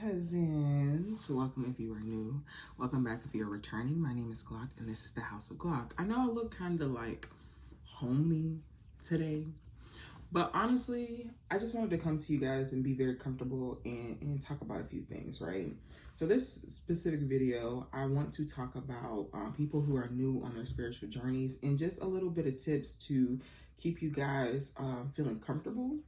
cousins. Welcome if you are new. Welcome back if you're returning. My name is Glock and this is the House of Glock. I know I look kind of like homely today, but honestly, I just wanted to come to you guys and be very comfortable and talk about a few things, right? So this specific video, I want to talk about people who are new on their spiritual journeys and just a little bit of tips to keep you guys feeling comfortable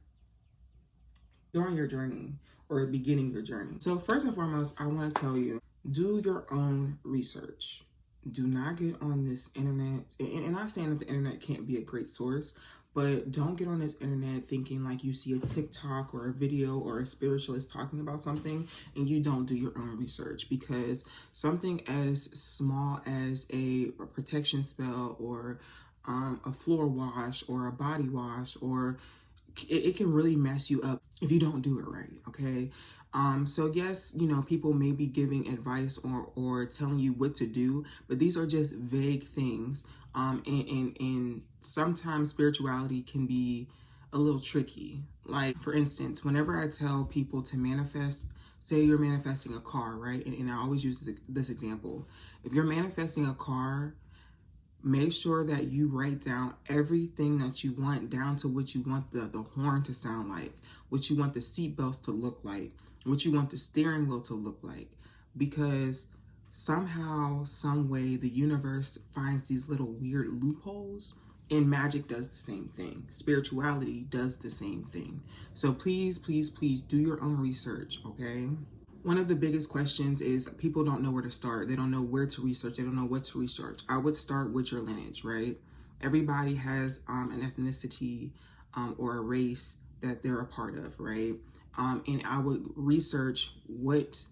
during your journey or beginning your journey. So first and foremost, I want to tell you, do your own research. Do not get on this internet, and I'm saying that the internet can't be a great source, but don't get on this internet thinking like you see a TikTok or a video or a spiritualist talking about something and you don't do your own research, because something as small as a protection spell or a floor wash or a body wash or it can really mess you up if you don't do it right, okay? So yes, you know, people may be giving advice or telling you what to do, but these are just vague things. And sometimes spirituality can be a little tricky. Like, for instance, whenever I tell people to manifest, say you're manifesting a car, right? And I always use this example. If you're manifesting a car, make sure that you write down everything that you want, down to what you want the horn to sound like, what you want the seat belts to look like, what you want the steering wheel to look like. Because somehow, some way, the universe finds these little weird loopholes, and magic does the same thing. Spirituality does the same thing. So please, please, please do your own research, okay? One of the biggest questions is people don't know where to start. They don't know where to research. They don't know what to research. I would start with your lineage, right? Everybody has an ethnicity or a race that they're a part of, right? And I would research what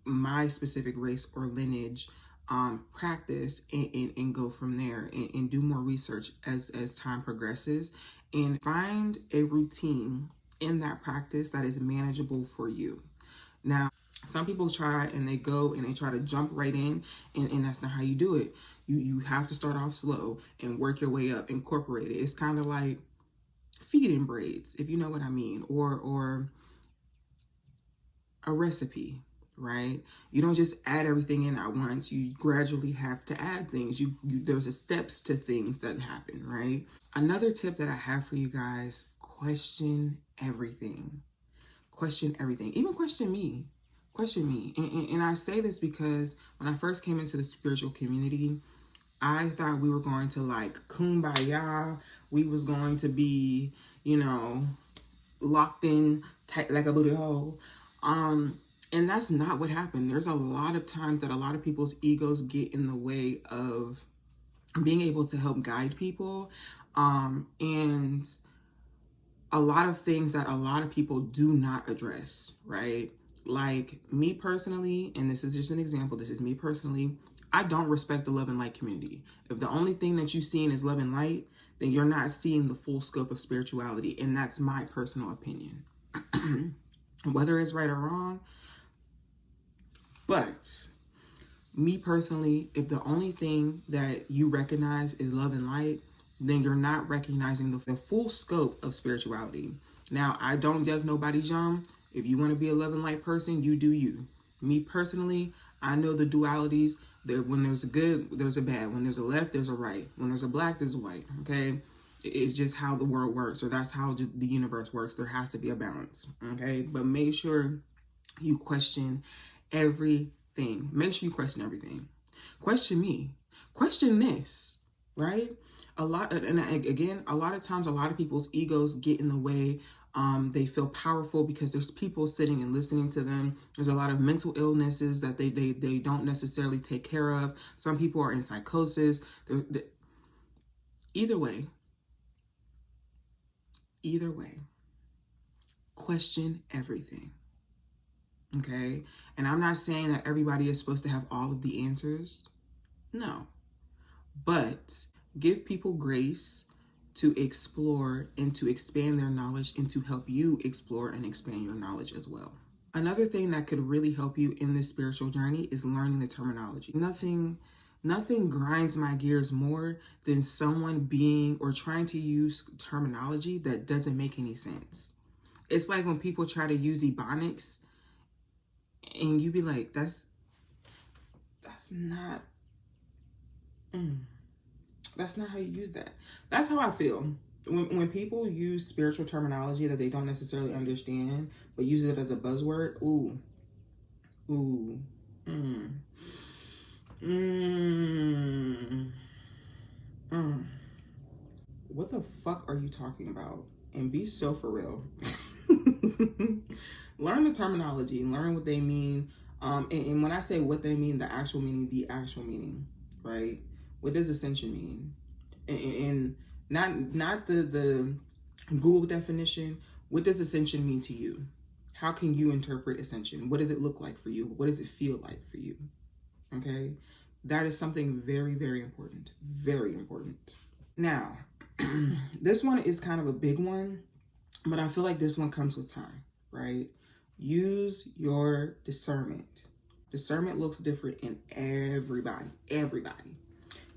my specific race or lineage practice and go from there and do more research as time progresses and find a routine in that practice that is manageable for you. Now, some people try and they go and they try to jump right in, and that's not how you do it. You have to start off slow and work your way up, incorporate it. It's kind of like feeding braids, if you know what I mean, or a recipe, right? You don't just add everything in at once. You gradually have to add things. There's a steps to things that happen, right? Another tip that I have for you guys, question everything. Question everything. Even question me. Question me. And I say this because when I first came into the spiritual community, I thought we were going to like kumbaya. We was going to be, you know, locked in tight like a booty hole. And that's not what happened. There's a lot of times that a lot of people's egos get in the way of being able to help guide people. And a lot of things that a lot of people do not address, right? Like me personally, and this is just an example, this is me personally, I don't respect the love and light community. If the only thing that you're seeing is love and light, then you're not seeing the full scope of spirituality, and that's my personal opinion. Whether it's right or wrong, but me personally, if the only thing that you recognize is love and light, then you're not recognizing the full scope of spirituality. Now, I don't judge nobody's young. If you want to be a love and light person, you do you. Me personally, I know the dualities. That when there's a good, there's a bad. When there's a left, there's a right. When there's a black, there's a white. Okay? It's just how the world works, or that's how the universe works. There has to be a balance. Okay? But make sure you question everything. Make sure you question everything. Question me. Question this. Right? A lot of times, a lot of people's egos get in the way. They feel powerful because there's people sitting and listening to them. There's a lot of mental illnesses that they don't necessarily take care of. Some people are in psychosis. Either way, question everything. Okay? And I'm not saying that everybody is supposed to have all of the answers. No. But give people grace to explore and to expand their knowledge and to help you explore and expand your knowledge as well. Another thing that could really help you in this spiritual journey is learning the terminology. Nothing grinds my gears more than someone being or trying to use terminology that doesn't make any sense. It's like when people try to use Ebonics And you be like, that's not, that's not how you use that. That's how I feel. When people use spiritual terminology that they don't necessarily understand, but use it as a buzzword, ooh, mm, mm, mm. What the fuck are you talking about? And be so for real. Learn the terminology, learn what they mean. And when I say what they mean, the actual meaning, right? What does ascension mean? And not the Google definition. What does ascension mean to you? How can you interpret ascension? What does it look like for you? What does it feel like for you? Okay, that is something very, very important. Very important. Now, this one is kind of a big one, but I feel like this one comes with time, right? Use your discernment. Discernment looks different in everybody.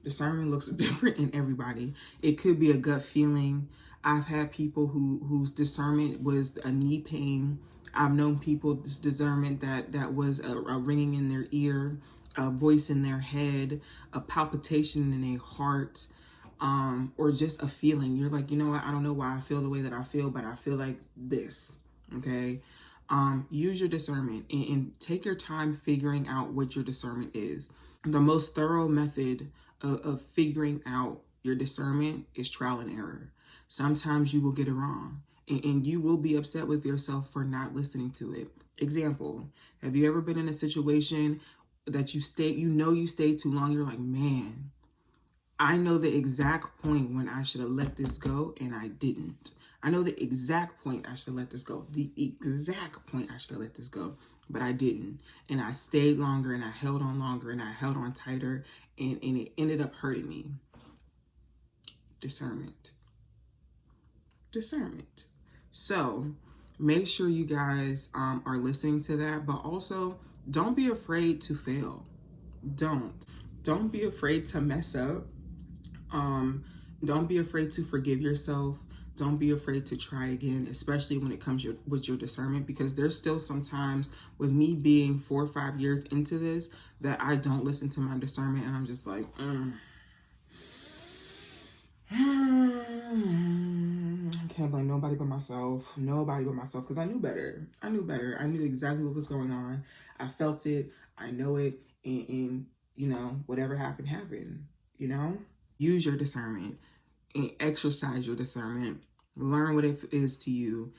Discernment looks different in everybody. It could be a gut feeling. I've had people whose discernment was a knee pain. I've known people's discernment that was a ringing in their ear, a voice in their head, a palpitation in their heart, or just a feeling. You're like, you know what? I don't know why I feel the way that I feel, but I feel like this. Okay. Use your discernment and take your time figuring out what your discernment is. The most thorough method of figuring out your discernment is trial and error. Sometimes you will get it wrong and you will be upset with yourself for not listening to it. Example, have you ever been in a situation that you stayed too long? You're like, man, I know the exact point when I should have let this go and I didn't. I know the exact point I should have let this go. The exact point I should have let this go, but I didn't. And I stayed longer and I held on longer and I held on tighter and it ended up hurting me. Discernment. So make sure you guys are listening to that, but also don't be afraid to fail. Don't be afraid to mess up. Don't be afraid to forgive yourself. Don't be afraid to try again, especially when it comes with your discernment, because there's still some times with me being 4 or 5 years into this that I don't listen to my discernment and I'm just like, I can't blame nobody but myself, because I knew better. I knew exactly what was going on. I felt it. I know it. And you know, whatever happened, you know? Use your discernment and exercise your discernment. Learn what it is to you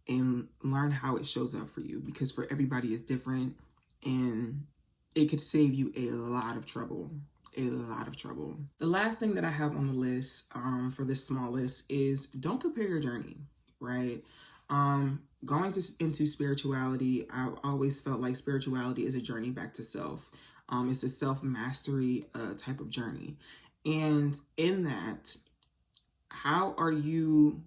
and learn how it shows up for you, because for everybody it's different and it could save you a lot of trouble. The last thing that I have on the list for this small list is don't compare your journey, right? Going into spirituality, I always felt like spirituality is a journey back to self. It's a self-mastery type of journey. And in that, how are you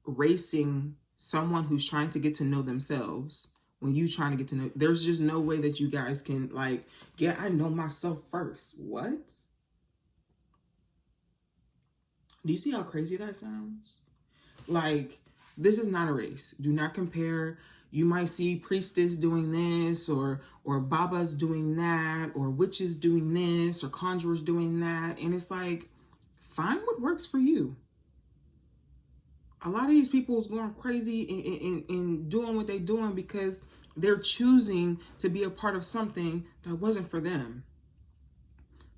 racing someone who's trying to get to know themselves when you trying to get to know? There's just no way that you guys can like, yeah, I know myself first. What? Do you see how crazy that sounds? Like, this is not a race. Do not compare. You might see priestess doing this or babas doing that or witches doing this or conjurers doing that. And it's like, find what works for you. A lot of these people is going crazy and doing what they're doing because they're choosing to be a part of something that wasn't for them.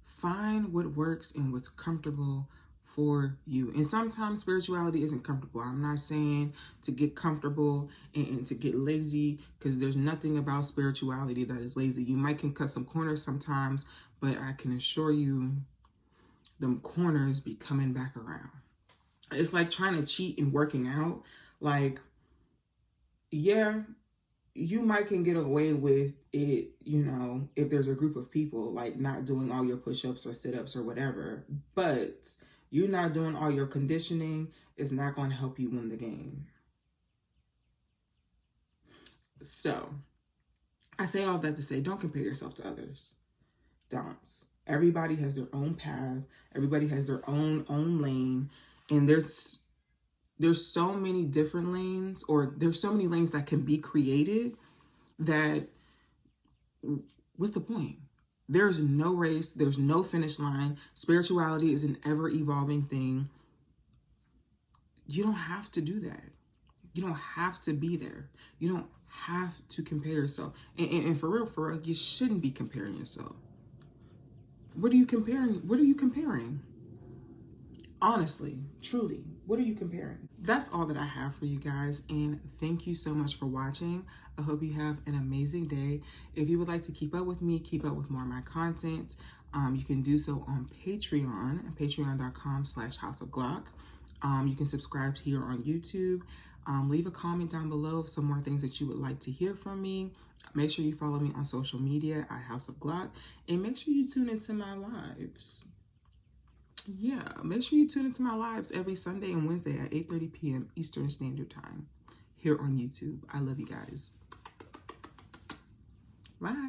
Find what works and what's comfortable for you. And sometimes spirituality isn't comfortable. I'm not saying to get comfortable and to get lazy, because there's nothing about spirituality that is lazy. You might can cut some corners sometimes, but I can assure you them corners be coming back around. It's like trying to cheat and working out. Like, yeah, you might can get away with it, you know, if there's a group of people, like not doing all your push-ups or sit-ups or whatever, but you not doing all your conditioning is not going to help you win the game. So I say all that to say, don't compare yourself to others. Don't. Everybody has their own path. Everybody has their own lane. And there's so many different lanes, or there's so many lanes that can be created that what's the point? There's no race, there's no finish line. Spirituality is an ever evolving thing. You don't have to do that. You don't have to be there. You don't have to compare yourself. And for real, you shouldn't be comparing yourself. What are you comparing? What are you comparing? Honestly, truly, what are you comparing? That's all that I have for you guys, and thank you so much for watching. I hope you have an amazing day. If you would like to keep up with me, keep up with more of my content, you can do so on Patreon, patreon.com/HausOfGlock. You can subscribe here on YouTube. Leave a comment down below of some more things that you would like to hear from me. Make sure you follow me on social media at HausOfGlock, and make sure you tune into my lives. Yeah, make sure you tune into my lives every Sunday and Wednesday at 8:30 p.m. Eastern Standard Time here on YouTube. I love you guys. Bye.